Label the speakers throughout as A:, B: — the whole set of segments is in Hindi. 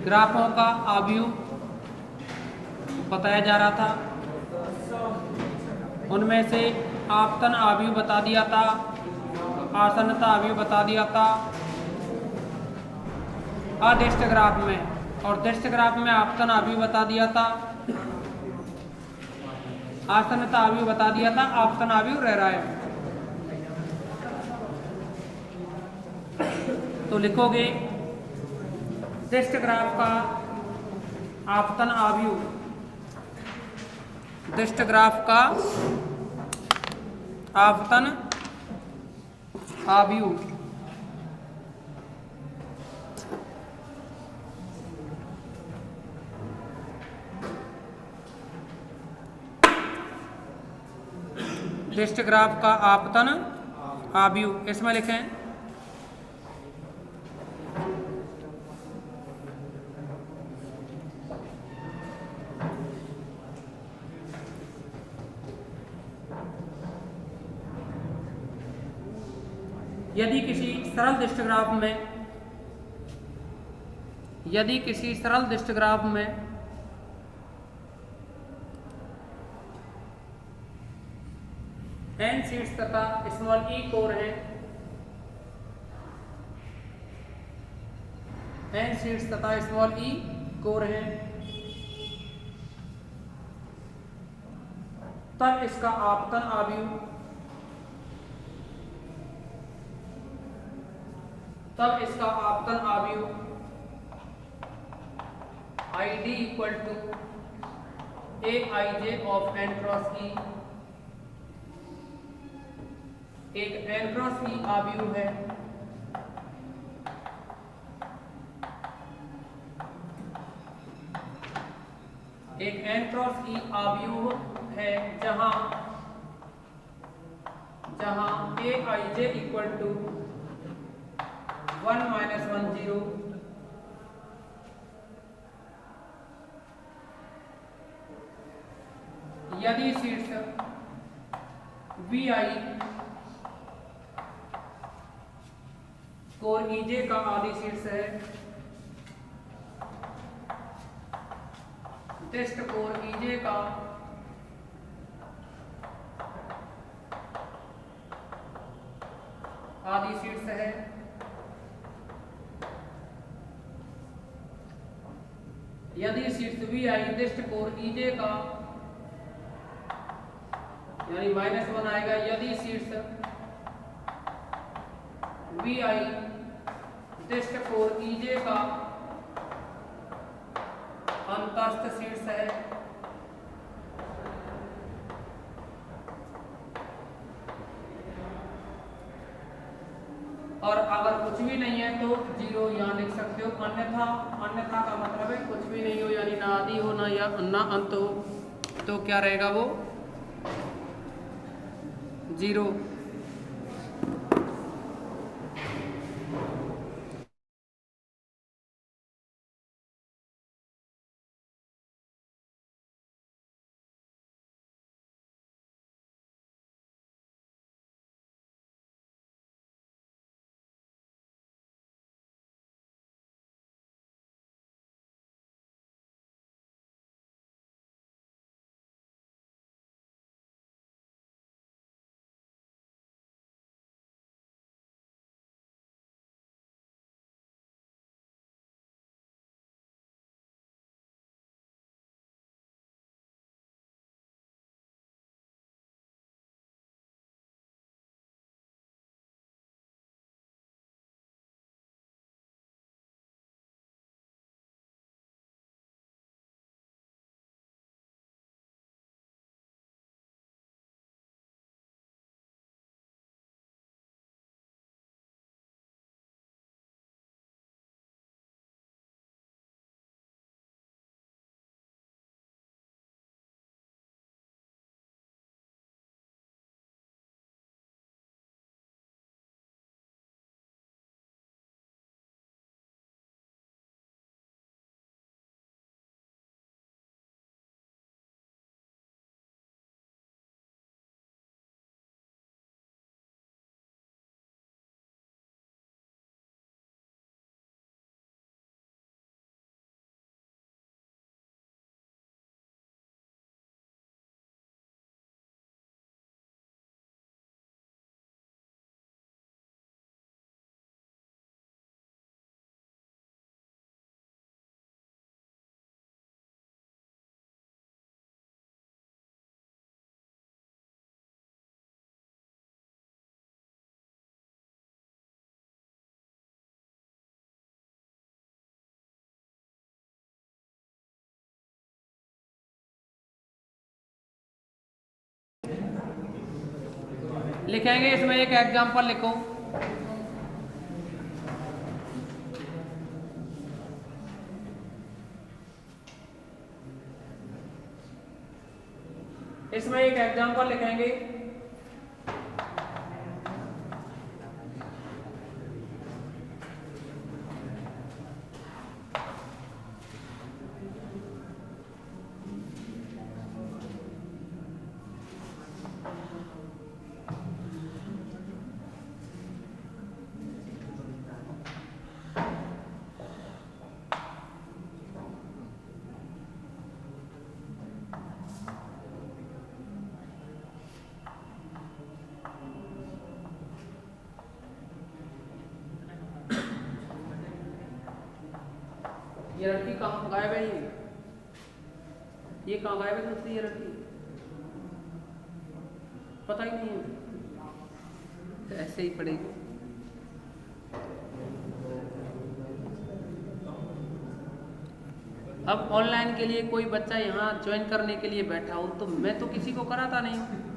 A: ग्राफों का आव्यूह बताया जा रहा था। उनमें से आपतन आव्यूह बता दिया था, आसन्नता आव्यूह बता दिया था अदिष्ट ग्राफ में, और दिष्ट ग्राफ में आपतन आव्यूह बता दिया था, आसन्नता आव्यूह बता दिया था, आपतन आव्यूह रह रहा है। तो लिखोगे दिष्ट ग्राफ का आपतन आव्यूह, दिष्ट ग्राफ का आपतन आव्यूह दिष्ट ग्राफ का आपतन आव्यूह इसमें लिखें यदि किसी सरल दिष्ट ग्राफ में n शीट्स तथा स्मॉल e कोर हैं, n शीट्स तथा स्मॉल e कोर हैं, तब इसका आपतन आव्यूह ID equal to aij of n cross e, एक n क्रॉस e आव्यूह है, एक n क्रॉस e आव्यूह है जहां aij इक्वल टू 1 माइनस 1 0, यदि शीट्स vi कोर ej का आदि शीर्ष है, दिष्ट कोर ej का आदि शीर्ष है, यदि शीर्ष vi दिष्ट कोर ej का यानी -1 आएगा, यदि शीर्ष vi दिष्ट कोर ej का अंतस्थ शीर्ष है, और अगर कुछ भी नहीं है तो 0 यहाँ लिख सकते हो, अन्यथा का मतलब है कुछ भी नहीं हो, यानी ना आदि हो ना अंत हो, तो क्या रहेगा वो 0। लिखेंगे इसमें एक एग्जाम्पल लिखो। इसमें एक एग्जाम्पल लिखेंगे। ये लड़की कहाँ गायब है? ये कहाँ गायब है दूसरी? ये लड़की पता ही नहीं है, तो ऐसे ही पड़ेगी। अब ऑनलाइन के लिए कोई बच्चा यहाँ ज्वाइन करने के लिए बैठा हो तो मैं तो किसी को कराता नहीं हूँ।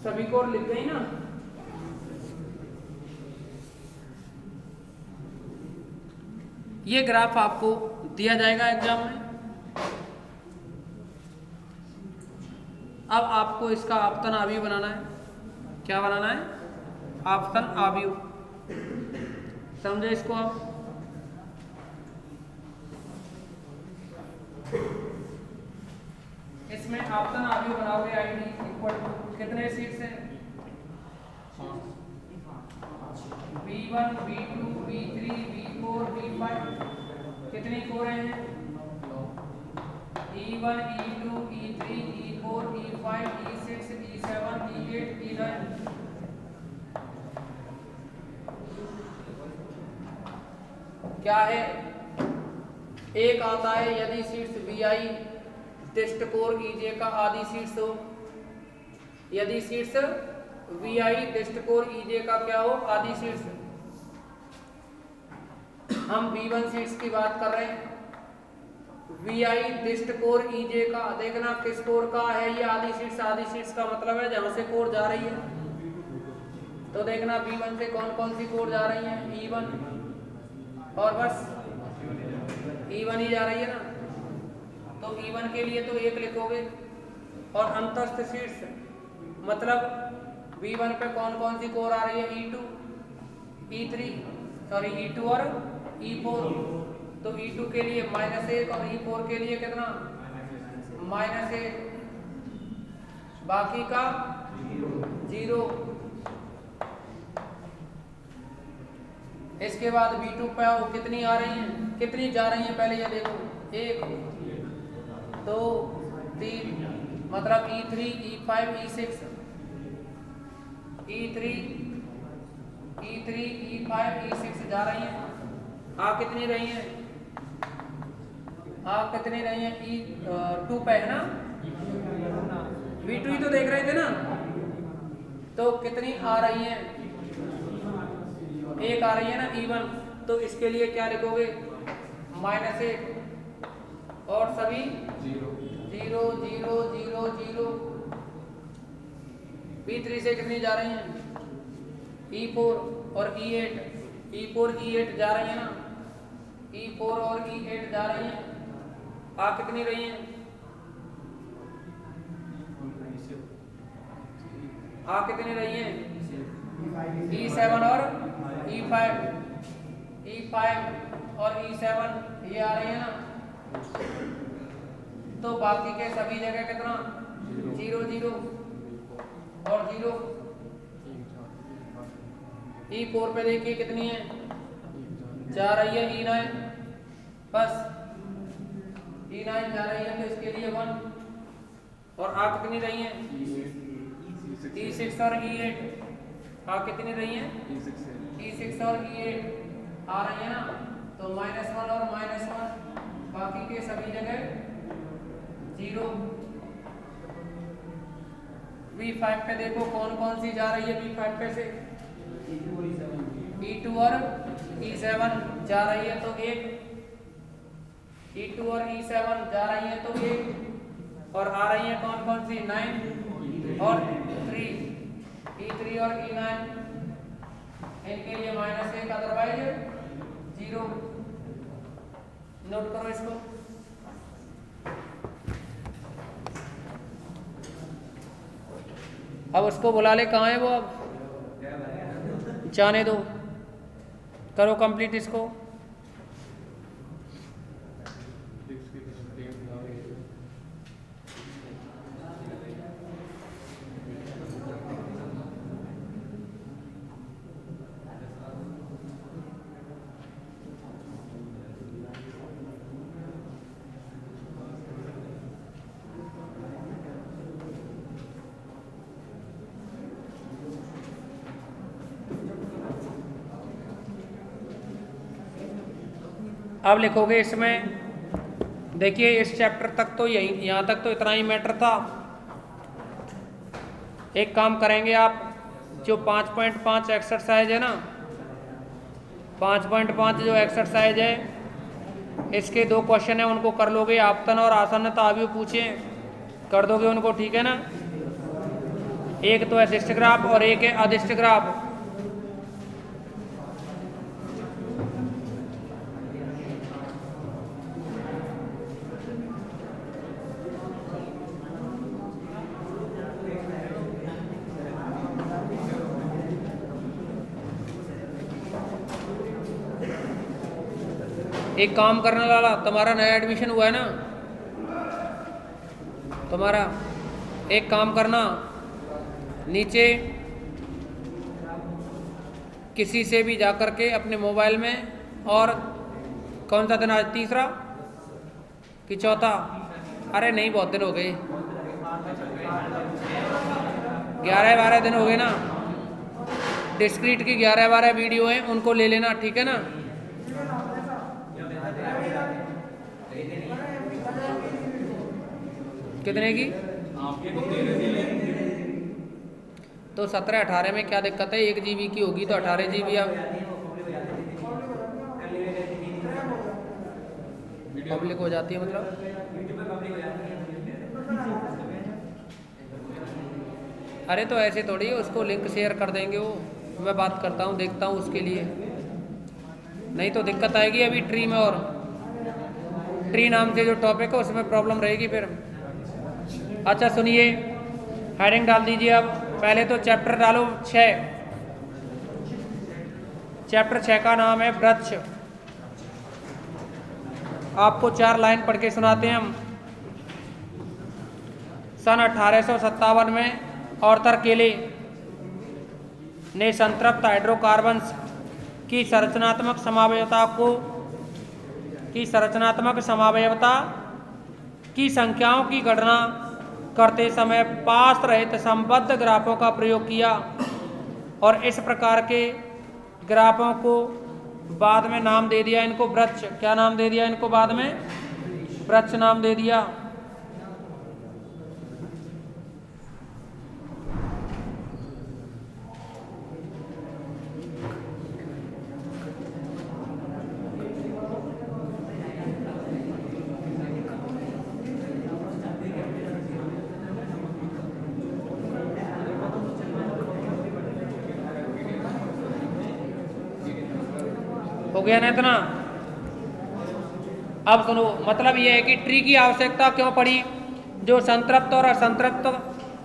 A: सभी को लिख गई ना? ये ग्राफ आपको दिया जाएगा एग्जाम में। अब आपको इसका आपतन आव्यूह बनाना है। क्या बनाना है? आपतन आव्यूह। समझे इसको आप? इसमें आपतन आव्यूह बनाओगे आईडी इक्वल टू कितने सीट्स हैं? V1, V2, V3, V4, V5 कितनी कोरें हैं? E1, E2, E3, E4, E5, E6, E7, E8, E9। क्या है? एक आता है यदि शीर्ष VI टेस्ट कोर EJ का आदि शीर्ष हो। यदि शीर्ष VI टेस्ट कोर EJ का क्या हो? आदि शीर्ष। हम V1 शीर्ष की बात कर रहे हैं। VI टेस्ट कोर EJ का देखना किस कोर का है ये आदि शीर्ष। आदि शीर्ष का मतलब है जहां से कोर जा रही है। तो देखना V1 से कौन कौन सी कोर जा रही है? E1 और बस E1 ही जा रही है ना। तो E1 के लिए तो एक लिखोगे और अंतस्थ शीर्ष मतलब V1 पे कौन कौन सी कोर आ रही है? E2, E3 सॉरी E2 और E4। तो E2 के लिए -1 और E4 के लिए कितना? -1। बाकी का 0। इसके बाद V2 पे कितनी आ रही हैं? कितनी जा रही हैं पहले ये देखो। 1 2 3 मतलब E3 E5 E6 E3 E5 E6 जा रही हैं। आ कितनी रही हैं? आ कितनी रही हैं? E2 पे है ना। V2 ही तो देख रहे थे ना। तो कितनी आ रही हैं? 1 आ रही है ना E1। तो इसके लिए क्या लिखोगे? -1 और सभी 0 0 0 0 0। V3 से कितनी जा रही हैं? E4 और E8। E4 E8 जा रही है ना। E4 और E8 जा रही हैं। आ कितनी रही हैं? आ कितनी रही हैं? E7 और E5। E5 और E7 ये आ रही है ना, तो बाकी के सभी जगह कितना 0 0 और 0। E4 पे देखिए कितनी है, जा रही है E9, बस E9 जा रही है तो इसके लिए 1। और आ कितनी रही है E6 और E8, आ कितनी रही है E6 और E8 आ रही है ना, तो -1 और -1, बाकी के सभी जगह 0। V5 पे देखो कौन कौन सी जा रही है, V5 पे से E2 और E7 जा रही है तो 1, E2 और E7 जा रही है तो 1, और आ रही है कौन कौन सी 9 और 3, E3 और E9 इनके लिए -1 अदरवाइज 0। नोट करो इसको। अब उसको बुला ले, कहाँ है वो, अब जाने दो, करो कंप्लीट इसको। अब लिखोगे इसमें, देखिए इस चैप्टर तक तो यही, यहाँ तक तो इतना ही मैटर था। एक काम करेंगे आप, जो 5.5 एक्सरसाइज है ना, 5.5 जो एक्सरसाइज है, इसके 2 क्वेश्चन है, उनको कर लोगे। आपतन और आसन्नता अभी पूछे कर दोगे उनको, ठीक है ना। एक तो है शिष्ट ग्राफ और एक है अदिष्ट ग्राफ। एक काम करने वाला, तुम्हारा नया एडमिशन हुआ है ना, तुम्हारा एक काम करना, नीचे किसी से भी जाकर के अपने मोबाइल में, और कौन सा दिन आज, तीसरा कि चौथा, अरे नहीं बहुत दिन हो गए, 11-12 दिन हो गए ना, डिस्क्रीट की 11-12 वीडियो हैं, उनको ले लेना, ठीक है ना। कितने की, तो 17-18 में क्या दिक्कत है, 1 GB की होगी तो 18 GB अब पब्लिक हो जाती है, मतलब अरे तो ऐसे थोड़ी है, उसको लिंक शेयर कर देंगे वो, मैं बात करता हूँ, देखता हूँ उसके लिए, नहीं तो दिक्कत आएगी। अभी ट्री में, और ट्री नाम से जो टॉपिक है उसमें प्रॉब्लम रहेगी फिर। अच्छा सुनिए, हेडिंग डाल दीजिए। अब पहले तो चैप्टर डालो 6, चैप्टर 6 का नाम है वृक्ष। आपको 4 लाइन पढ़ के सुनाते हैं हम। सन 1857 में आर्थर केले ने संतृप्त हाइड्रोकार्बन्स की संरचनात्मक समावयवता की संख्याओं की गणना करते समय पास रहित संबद्ध ग्राफों का प्रयोग किया, और इस प्रकार के ग्राफों को बाद में नाम दे दिया इनको वृक्ष। क्या नाम दे दिया इनको बाद में? वृक्ष नाम दे दिया। हो गया ना इतना? अब सुनो, मतलब यह है कि ट्री की आवश्यकता क्यों पड़ी। जो संतृप्त और असंतृप्त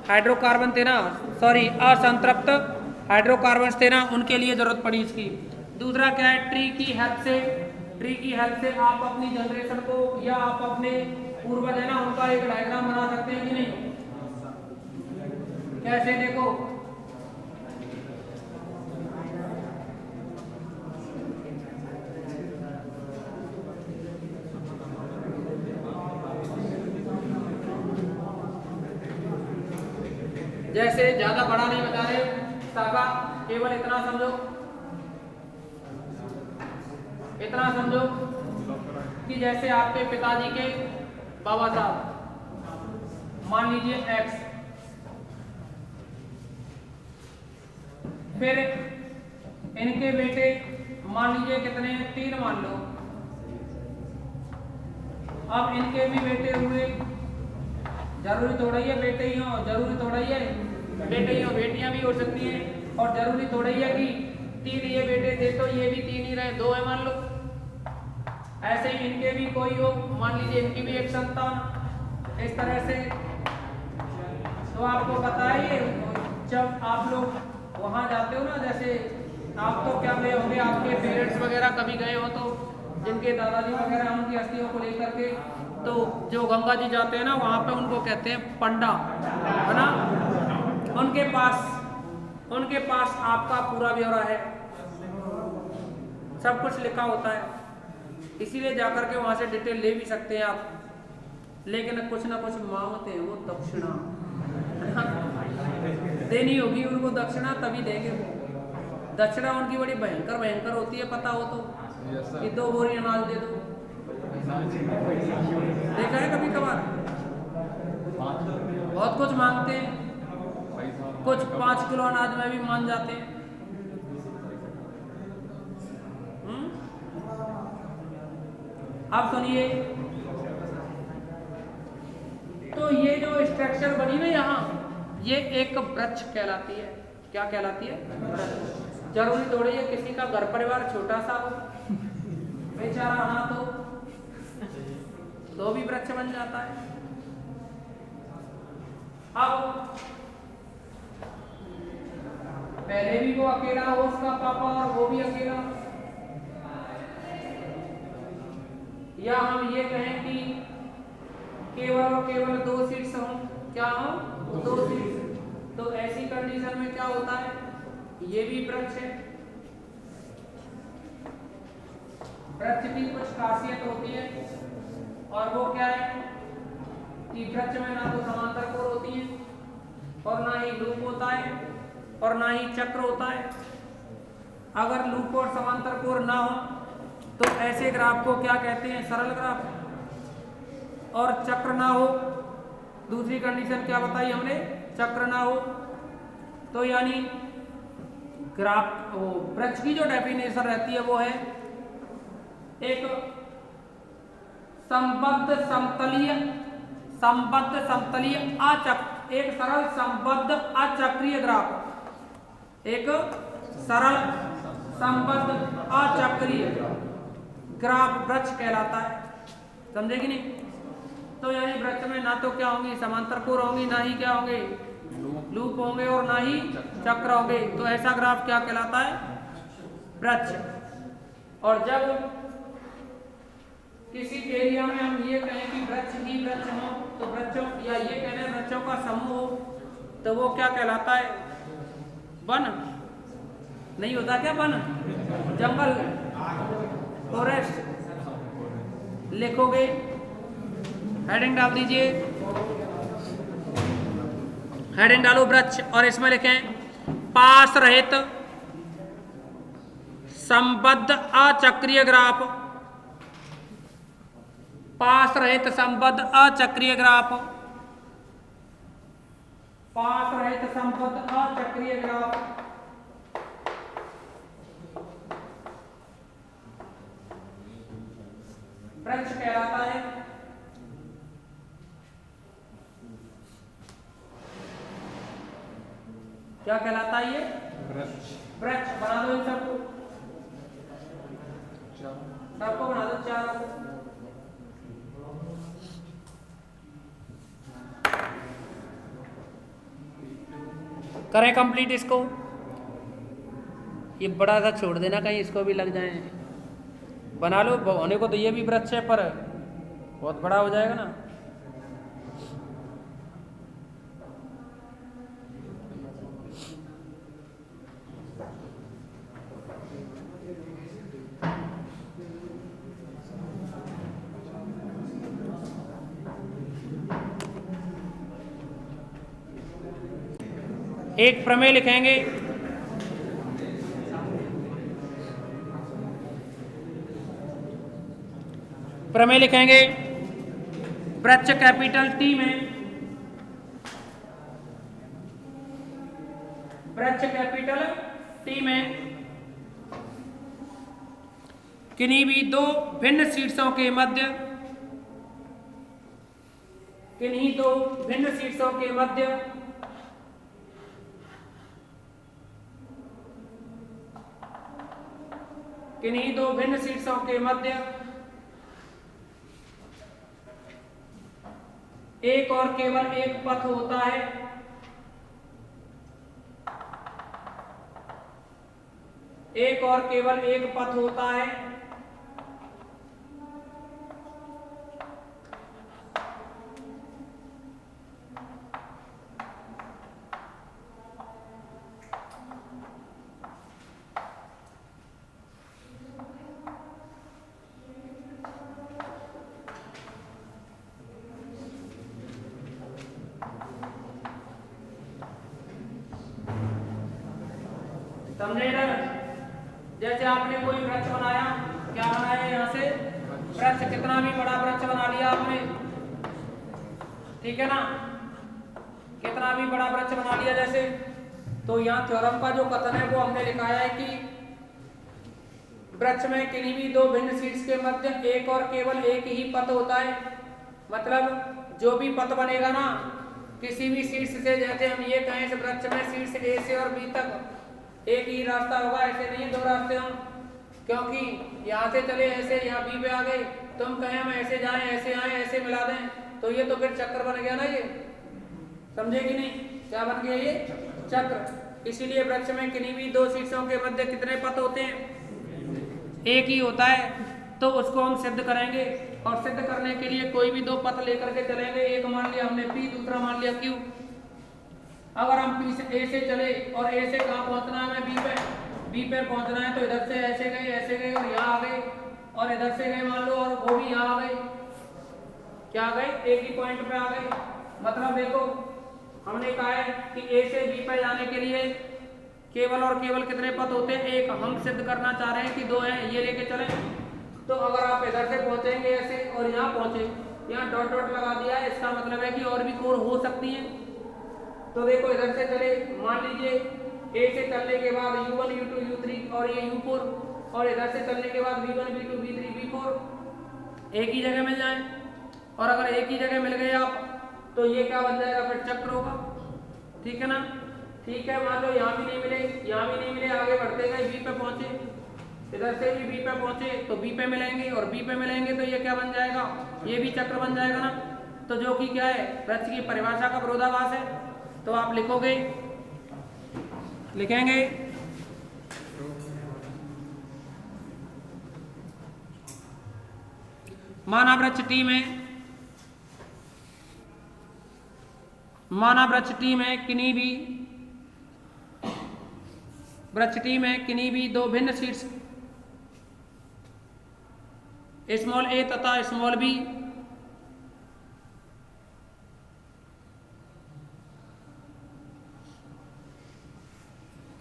A: हाइड्रोकार्बन थे ना, असंतृप्त हाइड्रोकार्बन थे ना, उनके लिए जरूरत पड़ी इसकी। दूसरा क्या है, ट्री की हेल्प से, ट्री की हेल्प से आप अपनी जनरेशन को या आप अपने पूर्वज है ना उनका एक डायग्राम बना सकते हैं कि नहीं? कैसे, देखो जैसे ज्यादा बड़ा नहीं बता रहे, साका केवल इतना समझो, इतना समझो कि जैसे आपके पिताजी के बाबा साहब मान लीजिए एक्स, फिर इनके बेटे मान लीजिए कितने हैं, 3 मान लो। अब इनके भी बेटे हुए, जरूरी थोड़ा ही है बेटे ही हो, जरूरी थोड़ा ही है बेटे ही हो, बेटियां भी हो सकती हैं, और जरूरी थोड़ा ही है कि 3 ये बेटे थे तो ये भी 3 ही रहे, 2 है मान लो। ऐसे ही इनके भी कोई हो, मान लीजिए इनकी भी एक संतान, इस तरह से। तो आपको पता है जब आप लोग वहां जाते हो ना, जैसे आप तो क्या गए होंगे, आपके पेरेंट्स वगैरह कभी गए हो तो जिनके दादाजी वगैरह उनकी अस्थियों को लेकर के तो जो गंगा जी जाते हैं ना वहां पे उनको कहते हैं पंडा, है ना। उनके पास आपका पूरा ब्यौरा है, सब कुछ लिखा होता है, इसीलिए जाकर के वहां से डिटेल ले भी सकते हैं आप। लेकिन कुछ ना कुछ मांगते हैं वो दक्षिणा, देनी होगी उनको दक्षिणा, तभी देंगे वो। दक्षिणा उनकी बड़ी भयंकर भयंकर होती है, पता हो तो, कि 2 बोरी अनाज दे दो, देखा है कभी कभार। बहुत कुछ मांगते हैं, कुछ 5 किलो अनाज में भी मान जाते हैं। अब सुनिए, तो ये जो स्ट्रक्चर बनी ना यहाँ, ये एक वृक्ष कहलाती है। क्या कहलाती है? जरूरी थोड़ी है किसी का घर परिवार छोटा सा हो, बेचारा हाथ हो तो भी वृक्ष बन जाता है। अब पहले भी वो अकेला हो, उसका पापा, और वो भी अकेला, या हम ये कहें कि केवल और केवल 2 सीट्स हों, क्या हो? 2 सीट्स। तो ऐसी कंडीशन में क्या होता है, ये भी वृक्ष है। वृक्ष की कुछ खासियत होती है, और वो क्या है कि वृक्ष में ना तो समांतर कोर होती है, और ना ही लूप होता है, और ना ही चक्र होता है। अगर लूप और समांतर कोर ना हो तो ऐसे ग्राफ को क्या कहते हैं? सरल ग्राफ। और चक्र ना हो, दूसरी कंडीशन क्या बताई हमने? चक्र ना हो, तो यानी ग्राफ, वो वृक्ष की जो डेफिनेशन रहती है वो है एक संबद्ध समतलीय एक सरल संबद्ध अचक्रीय ग्राफ, एक सरल संबद्ध अचक्रीय ग्राफ वृक्ष कहलाता है। समझे कि नहीं? तो यानी वृक्ष में ना तो क्या होंगी समांतर कोर होंगी, ना ही क्या होंगे लूप होंगे, और ना ही चक्र होंगे। तो ऐसा ग्राफ क्या कहलाता है? वृक्ष। और जब किसी एरिया में हम ये कहें कि वृक्ष ही वृक्ष हो, तो वृक्षों, या ये कह रहे हैं वृक्षों का समूह हो, तो वो क्या कहलाता है? वन। नहीं होता क्या वन? जंगल, फॉरेस्ट। लिखोगे, हेडिंग डाल दीजिए, हेडिंग डालो वृक्ष, और इसमें लिखें पास रहित संबद्ध अचक्रीय ग्राफ, पास रहित संबद्ध अचक्रीय ग्राफ, पास रहित संबद्ध अचक्रीय ग्राफ। वृक्ष कहलाता है। क्या कहलाता है ये? वृक्ष। बना दो इन सबको, सबको बना दो, 4 को। करें कंप्लीट इसको। ये बड़ा सा छोड़ देना, कहीं इसको भी लग जाए। बना लो, होने को तो ये भी वृक्ष है पर बहुत बड़ा हो जाएगा ना। एक प्रमेय लिखेंगे। प्रमेय लिखेंगे वृक्ष कैपिटल टी में, वृक्ष कैपिटल टी में किन्हीं भी दो भिन्न शीर्षों के मध्य, किन्हीं दो भिन्न शीर्षों के मध्य किन्हीं दो भिन्न शीर्षों के मध्य एक और केवल एक पथ होता है, एक और केवल एक पथ होता है। समझे ना? जैसे आपने कोई वृक्ष बनाया, क्या बनाया यहाँ से वृक्ष, कितना भी बड़ा वृक्ष बना लिया आपने, ठीक है ना, कितना भी बड़ा वृक्ष बना लिया जैसे, तो यहाँ थ्योरम का जो कथन है वो हमने लिखाया है कि वृक्ष में किन्हीं भी दो भिन्न शीर्ष के मध्य एक और केवल एक ही पथ होता है। मतलब जो भी पथ बनेगा ना किसी भी शीर्ष से, जैसे हम ये कहें इस वृक्ष में शीर्ष ए से और बी तक एक ही रास्ता होगा, ऐसे नहीं दो रास्ते हों, क्योंकि यहाँ से चले ऐसे यहाँ बी पे आ गए, तो हम कहें हम ऐसे जाएं ऐसे आए ऐसे मिला दें, तो ये तो फिर चक्कर बन गया ना। ये समझे कि नहीं, क्या बन गया ये चक्र। इसीलिए वृक्ष में किन्हीं भी दो शीर्षों के मध्य कितने पथ होते हैं, एक ही होता है। तो उसको हम सिद्ध करेंगे, और सिद्ध करने के लिए कोई भी दो पथ लेकर के चलेंगे। एक मान लिया हमने पी, दूसरा मान लिया क्यू। अगर हम पी से ए से चले और ए से कहाँ पहुंचना है, हमें बी पे पहुंचना है, तो इधर से ऐसे गए और यहाँ आ गए, और इधर से गए मान लो और वो भी यहाँ आ गए, क्या आ गए, एक ही पॉइंट पे आ गए। मतलब देखो हमने कहा है कि ए से बी पे जाने के लिए केवल और केवल कितने पथ होते हैं, एक। हम सिद्ध करना चाह रहे हैं कि दो हैं, ये लेके चले। तो अगर आप इधर से पहुंचेंगे ऐसे और यहाँ पहुंचे, यहाँ डॉट डॉट लगा दिया है, इसका मतलब है कि और भी कोर हो सकती है। तो देखो इधर से चले, मान लीजिए ए से चलने के बाद U1 U2 U3 और ये U4, और इधर से चलने के बाद V1 V2 V3 V4 एक ही जगह मिल जाए। और अगर एक ही जगह मिल गए आप, तो ये क्या बन जाएगा, फिर चक्र होगा, ठीक है ना। ठीक है, मान लो यहाँ भी नहीं मिले, यहाँ भी नहीं मिले, आगे बढ़ते गए बी पे पहुंचे, इधर से भी बी पे पहुंचे तो बी पे मिलेंगे, और बी पे मिलेंगे तो ये क्या बन जाएगा, ये भी चक्र बन जाएगा ना। तो जो कि क्या है, वृक्ष की परिभाषा का विरोधाभास है। तो आप लिखोगे, लिखेंगे माना वृक्ष टी में, माना वृक्ष टी में किन्हीं भी, वृक्ष टी में किन्हीं भी दो भिन्न शीर्ष स्मॉल ए तथा स्मॉल बी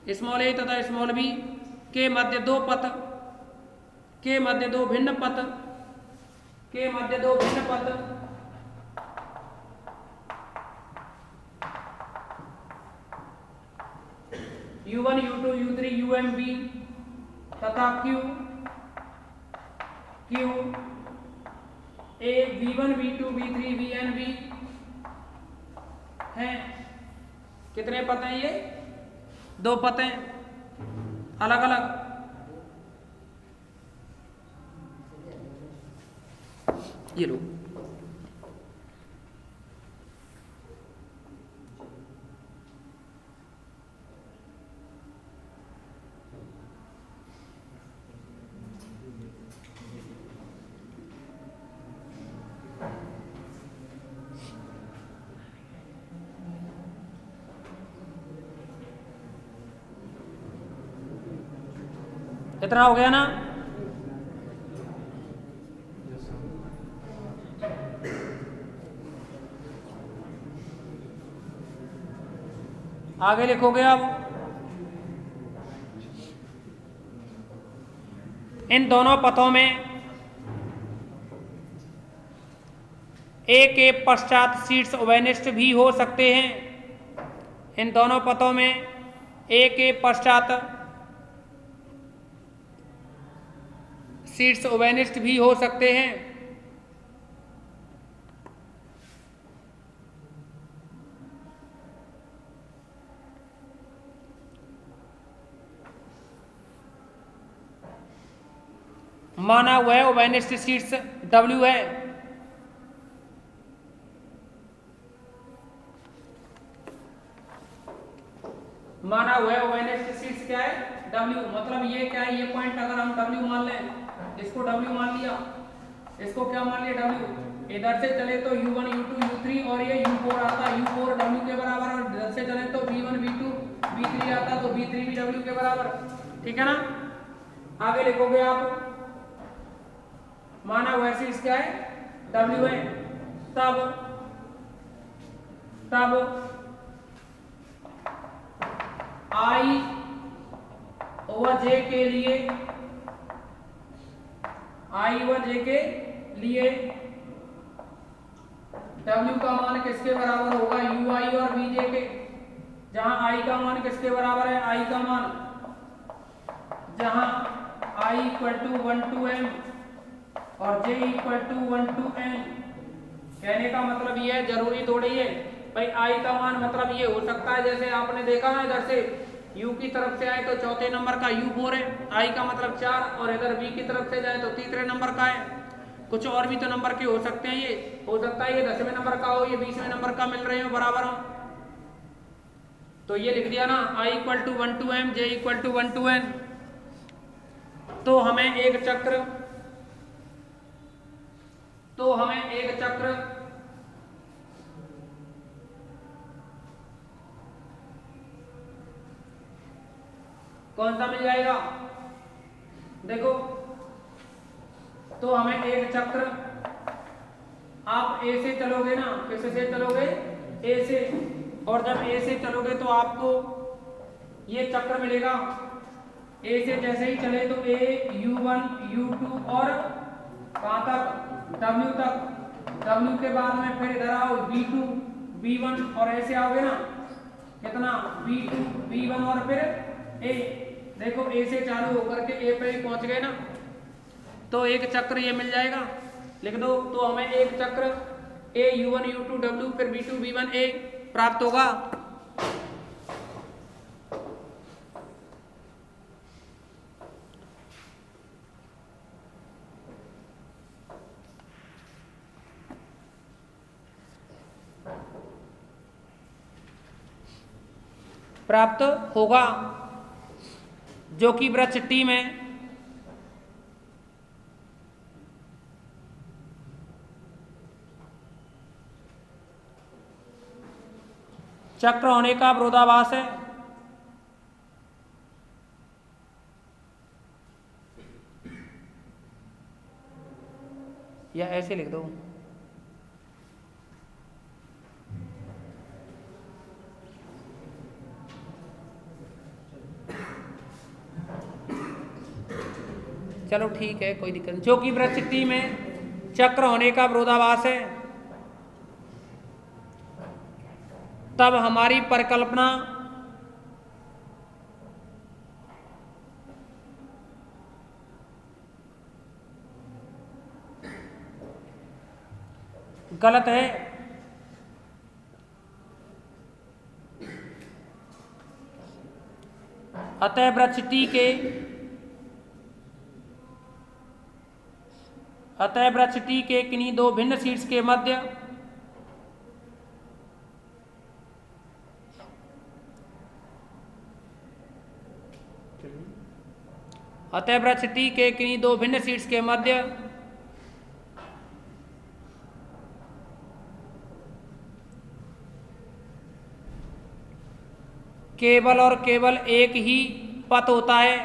A: स्मॉल ए तथा स्मॉल बी के मध्य दो पथ, के मध्य दो भिन्न पथ, के मध्य दो भिन्न पथ U1 U2 U3 UMB तथा Q A V1 V2 V3 VNB हैं। कितने पथ हैं, ये दो पथ हैं अलग अलग। ये लो, इतना हो गया ना। आगे लिखोगे अब, इन दोनों पथों में ए के पश्चात शीर्ष उभयनिष्ठ भी हो सकते हैं। इन दोनों पथों में ए के पश्चात शीर्ष उभयनिष्ठ भी हो सकते हैं। माना वह उभयनिष्ठ शीर्ष W है। माना वह उभयनिष्ठ शीर्ष क्या है? W। मतलब ये क्या है? ये पॉइंट अगर हम W मान लें, इसको W मान लिया, इसको क्या मान लिया? W। इधर से चले तो U1 U2 U3 और ये U4 आता, U4 W के बराबर, और इधर से चले तो B1 B2 B3 आता, तो B3 भी W के बराबर। ठीक है ना। आगे लिखोगे आप, माना वह शीर्ष क्या है? W है। तब I ओवर J के लिए, I ओवर J के लिए W का मान किसके बराबर होगा? UI और VJ के। जहां I का मान किसके बराबर है? I का मान, जहां I equal to 1 to M और J equal to 1 to N। कहने का मतलब ये है, जरूरी थोड़ी है भाई I का मान, मतलब ये हो सकता है जैसे आपने देखा ना, इधर से U की तरफ से आए तो चौथे नंबर का U4 है, I का मतलब 4, और इधर B की तरफ से जाए तो तीसरे नंबर का है। कुछ और भी तो नंबर के हो सकते हैं, ये हो सकता है ये 10वें नंबर का हो, ये 20वें नंबर का मिल रहे हो, बराबर हो। तो ये लिख दिया ना, I equal to 1 to M, J equal to 1 to N। तो हमें एक चक्र कौन सा मिल जाएगा? देखो, तो हमें एक चक्र, आप A से चलोगे ना, किससे चलोगे? A से, और जब A से चलोगे तो आपको ये चक्र मिलेगा। A से जैसे ही चले तो A U1 U2 और कहां तक? W तक। W के बाद में फिर इधर आओ B2 B1 और ऐसे आओगे ना, कितना? B2 B1 और फिर A। देखो A से चालू होकर के A पे ही पहुंच गए ना, तो एक चक्र ये मिल जाएगा, लिख दो। तो हमें एक चक्र A U1 U2 W फिर B2 B1 A प्राप्त होगा। प्राप्त होगा, जो कि वृक्ष T में चक्र होने का विरोधाभास है। या ऐसे लिख दो, चलो ठीक है, कोई दिक्कत नहीं। जो कि वृक्ष T में चक्र होने का विरोधाभास है, तब हमारी परिकल्पना गलत है। अतः वृक्ष T के किन्हीं दो भिन्न शीर्ष के मध्य केवल और केवल एक ही पथ होता है।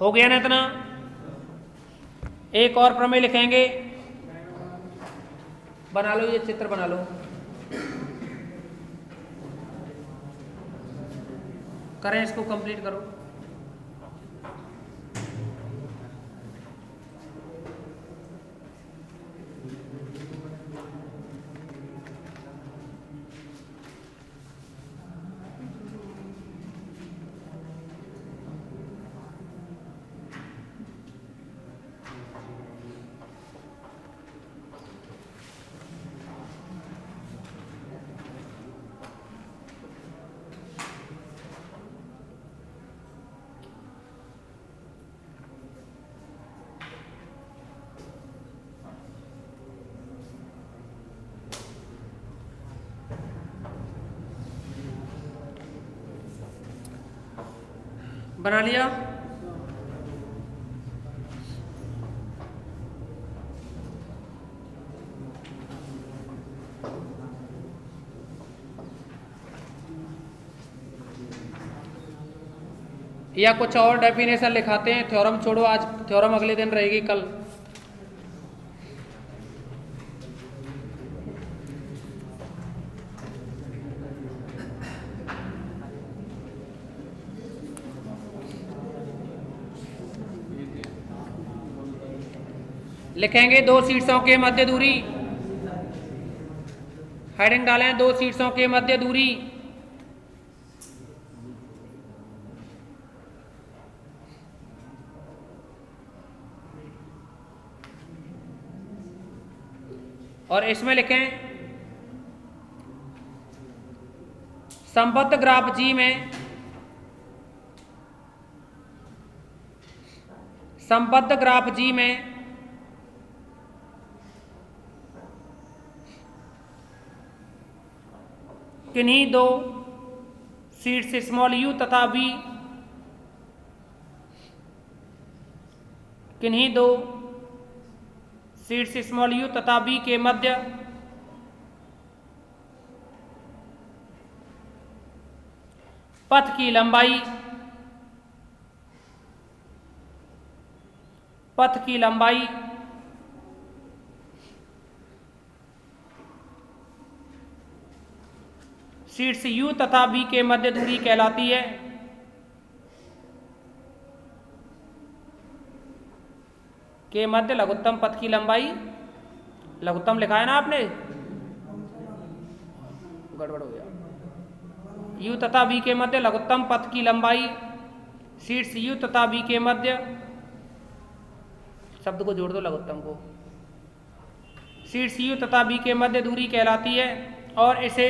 A: हो गया ना इतना। एक और प्रमेय लिखेंगे, बना लो, ये चित्र बना लो, करें इसको कंप्लीट करो। बना लिया? या कुछ और डेफिनेशन लिखाते हैं, थ्योरम छोड़ो, आज थ्योरम अगले दिन रहेगी कल। लिखेंगे दो शीर्षों के मध्य दूरी, हेडिंग डालें दो शीर्षों के मध्य दूरी। और इसमें लिखें संबद्ध ग्राफ जी में, संबद्ध ग्राफ जी में किन्हीं दो शीर्ष स्मॉल यू तथा वी, किन्हीं दो शीर्ष स्मॉल यू तथा बी के मध्य पथ की लंबाई, पथ की लंबाई शीर्ष यू तथा बी के मध्य दूरी कहलाती है। के मध्य लघुत्तम पथ की लंबाई, लघुत्तम लिखा है ना आपने, गड़बड़ हो गया। यू तथा बी के मध्य लघुत्तम पथ की लंबाई शीर्ष यू तथा बी के मध्य, शब्द को जोड़ दो लघुत्तम को, शीर्ष यू तथा बी के मध्य दूरी कहलाती है। और इसे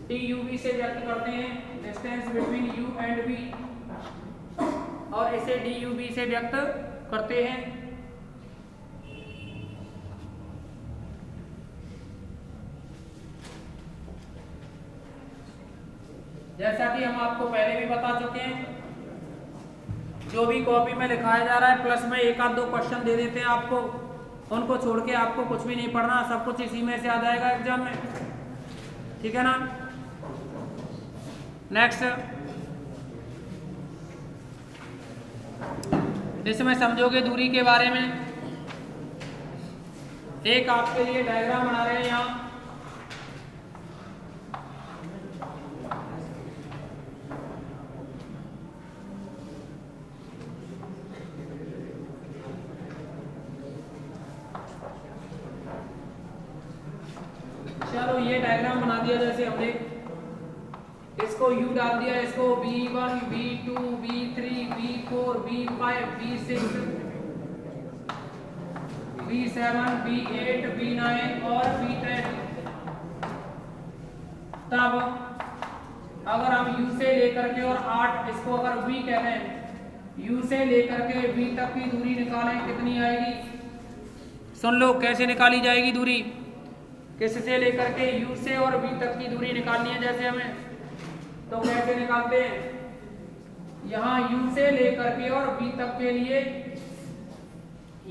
A: डी यू बी से व्यक्त करते हैं, distance between u and b, और इसे डी यू बी से व्यक्त करते हैं। जैसा कि हम आपको पहले भी बता चुके हैं, जो भी कॉपी में लिखाया जा रहा है प्लस में एक आध दो क्वेश्चन दे देते हैं आपको, उनको छोड़ के आपको कुछ भी नहीं पढ़ना, सब कुछ इसी में से आ जाएगा एग्जाम में, ठीक है ना। नेक्स्ट, इसमें समझोगे दूरी के बारे में। एक आपके लिए डायग्राम बना रहे हैं यहाँ, चलो ये डायग्राम बना दिया, जैसे हमने इसको U डाल दिया, इसको V1, V2, V3, V4, V5, V6, V7, V8, V9 और V10। तब अगर हम U से लेकर के और 8, इसको अगर V कह रहे हैं, U से लेकर के V तक की दूरी निकालें, कितनी आएगी? सुन लो कैसे निकाली जाएगी दूरी, किससे लेकर के U से और V तक की दूरी निकालनी है जैसे हमें, तो कैसे निकालते हैं? यहाँ U से लेकर के और V तक के लिए,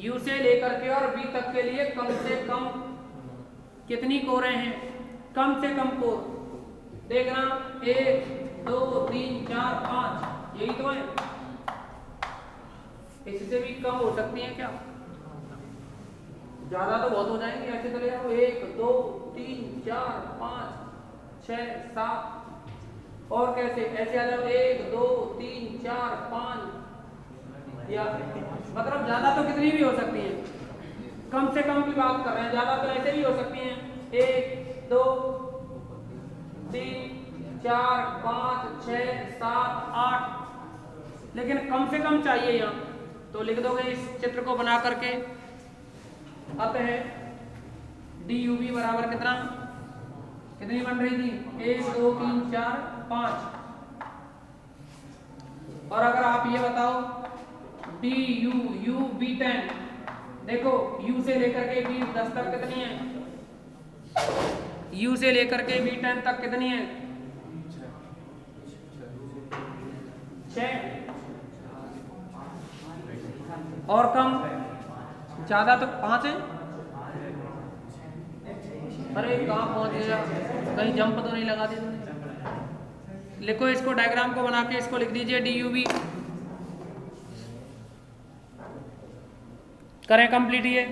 A: U से लेकर के और V तक के लिए कम से कम कितनी कोरें हैं? कम से कम कोर देखना 1 2 3 4 5 यही तो है। इससे भी कम हो सकती हैं क्या? ज्यादा तो बहुत हो जाएंगे। ऐसे चले जाओ 1 2 3 4 5 6 7 और कैसे ऐसे आ जाओ 1 2 3 4 5 या मतलब ज्यादा तो कितनी भी हो सकती हैं, कम से कम की बात कर रहे हैं। ज्यादा तो ऐसे भी हो सकती हैं 1 2 3 4 5 6 7 8 लेकिन कम से कम चाहिए यहाँ। तो लिख दोगे इस चित्र को बना करके, अतः डी यू बी बराबर कितना, कितनी बन रही थी 1 2 3 4 5। और अगर आप ये बताओ डी यू यू बी 10, देखो u से लेकर के b 10 तक कितनी है, u से लेकर के b 10 तक कितनी है 6 और कम ज्यादा तो 5 है। अरे कहाँ पहुंच गया, कहीं जंप तो नहीं लगा दी तुमने? लिखो इसको, डायग्राम को बना के इसको लिख दीजिए डी यू बी। करें कंप्लीट ये।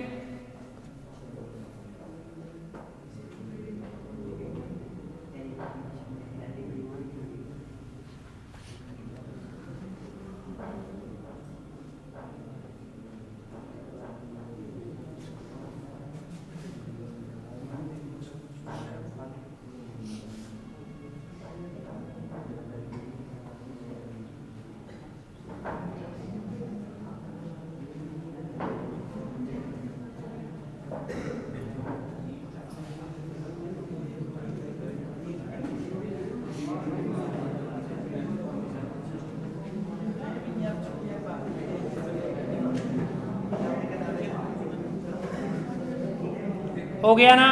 A: हो गया ना?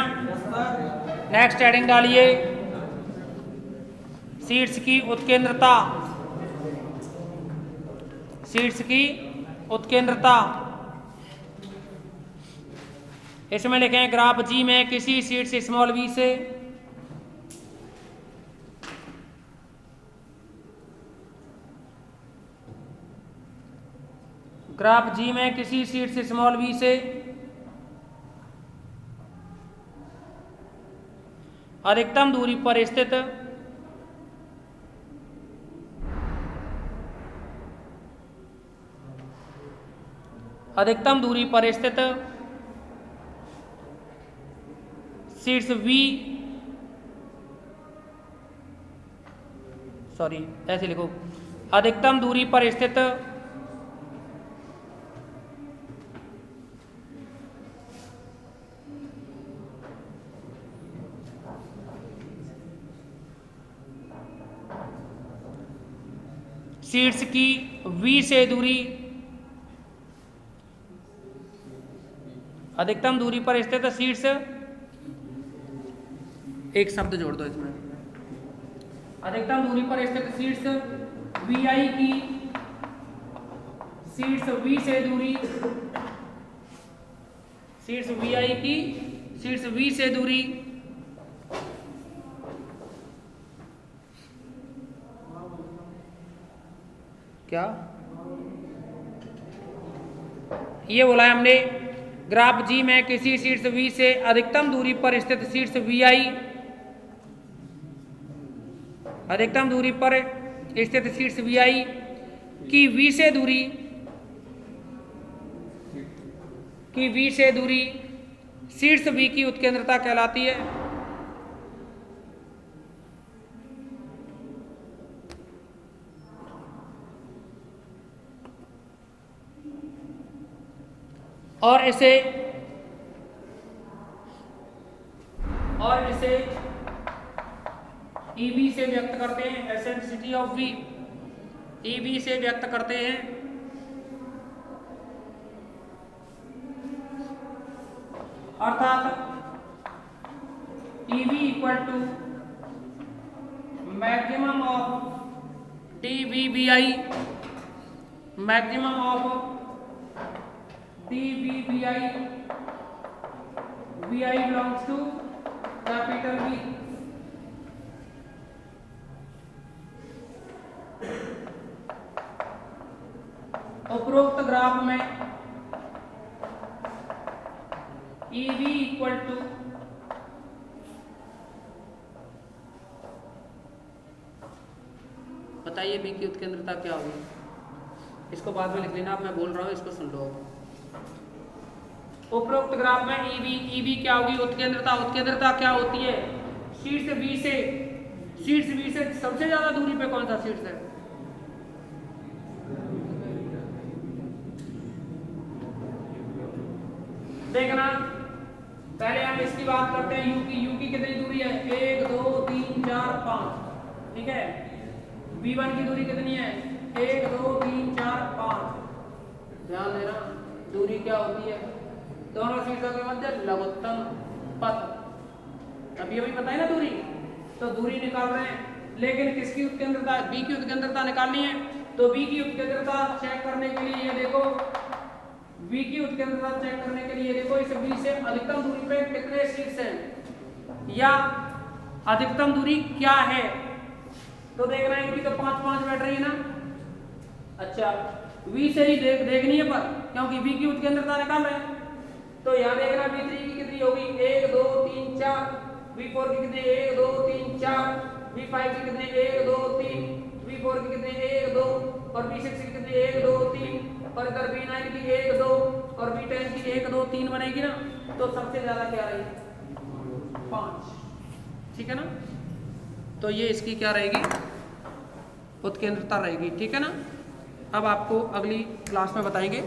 A: नेक्स्ट हेडिंग डालिए शीर्ष की उत्केंद्रता। शीर्ष की उत्केंद्रता इसमें लिखें ग्राफ जी में किसी शीर्ष स्मॉल बी से ग्राफ जी में किसी शीर्ष स्मॉल बी से अधिकतम दूरी पर स्थित शीर्ष V, सॉरी ऐसे लिखो, अधिकतम दूरी पर स्थित शीर्ष की V से दूरी, अधिकतम दूरी पर स्थित शीर्ष, एक शब्द जोड़ दो इसमें, अधिकतम दूरी पर स्थित शीर्ष VI की शीर्ष V से दूरी, शीर्ष VI की शीर्ष V से दूरी क्या ये बोला है हमने, ग्राफ जी में किसी शीर्ष V से अधिकतम दूरी पर स्थित शीर्ष VI, अधिकतम दूरी पर स्थित शीर्ष VI की V से दूरी शीर्ष V की उत्केंद्रता कहलाती है। और इसे EB से व्यक्त करते हैं, एसेंट्रिसिटी ऑफ V EB से व्यक्त करते हैं। अर्थात EB equal to maximum of DVBI, maximum of DVBI, VI belongs to capital B. उपरोक्त ग्राफ में EB इक्वल टू बताइए बी की उत्केंद्रता क्या होगी। इसको बाद में लिख लेना, अब मैं बोल रहा हूँ इसको सुन लो। उपरोक्त ग्राफ में EB क्या होगी, उत्केंद्रता क्या होती है, शीर्ष B से सबसे ज्यादा दूरी पे कौन सा शीर्ष है, देखना। पहले हम इसकी बात करते हैं U की कितनी दूरी है, 1 2 3 4 5, ठीक है। B1 की दूरी कितनी है, 1 2 3 4 5। ध्यान देना दूरी क्या होती है, दोनों शीर्षों के मध्य लघुत्तम पथ। अभी बताई ना दूरी, तो दूरी निकाल रहे हैं, लेकिन किसकी उत्केंद्रता, बी की उत्केंद्रता निकालनी है। तो बी की उत्केंद्रता चेक करने के लिए ये देखो, बी की उत्केंद्रता चेक करने के लिए देखो इस बी से अधिकतम दूरी पे कितने शीर्ष हैं या अधिकतम दूरी क्या है। तो देख रहे हैं कि तो 5 बैठ रही है ना। अच्छा V से ही देखनी है पर, क्योंकि V की उत्केंद्रता निकाल रहे हैं। तो यहाँ देखना V3 की कितनी होगी, 1 2 3 4, V4 की कितनी 1 2 3 4, V5 की कितनी 1 2 3, V4 की कितनी 1 2 और V6 की कितनी 1 2 3 और इधर V9 की 1 2 और V10 की 1 2 3 बनेगी ना। तो सबसे ज्यादा क्या रहेगी, 5, ठीक है ना। तो ये इसकी क्या रहेगी, उत्केंद्रता रहेगी, ठीक है ना। अब आपको अगली क्लास में बताएंगे